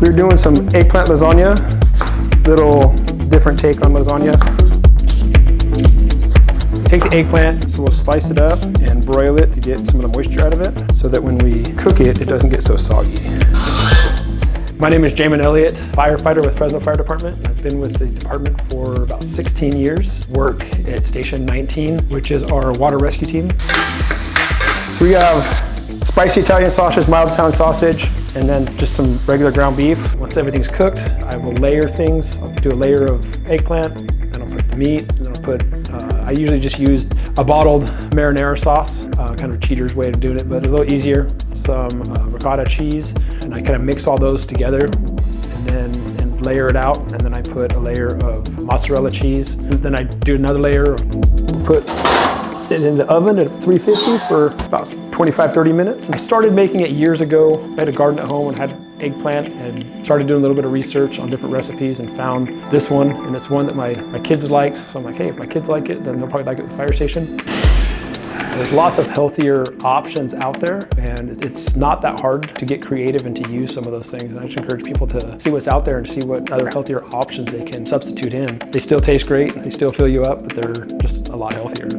We're doing some eggplant lasagna, little different take on lasagna. Take the eggplant, so we'll slice it up and broil it to get some of the moisture out of it, so that when we cook it, it doesn't get so soggy. My name is Jamen Elliott, firefighter with Fresno Fire Department. I've been with the department for about 16 years. Work at Station 19, which is our water rescue team. So we have spicy Italian sausage, mild Italian sausage, and then just some regular ground beef. Once everything's cooked, I will layer things. I'll do a layer of eggplant, then I'll put the meat, and then I'll put, I usually just used a bottled marinara sauce, kind of a cheater's way of doing it, but a little easier. Some ricotta cheese, and I kind of mix all those together and layer it out, and then I put a layer of mozzarella cheese, and then I do another layer, put it in the oven at 350 for about 25-30 minutes. I started making it years ago. I had a garden at home and had eggplant and started doing a little bit of research on different recipes and found this one, and it's one that my kids liked. So I'm like, hey, if my kids like it, then they'll probably like it with Fire Station. There's lots of healthier options out there, and it's not that hard to get creative and to use some of those things. And I just encourage people to see what's out there and see what other healthier options they can substitute in. They still taste great, they still fill you up, but they're just a lot healthier.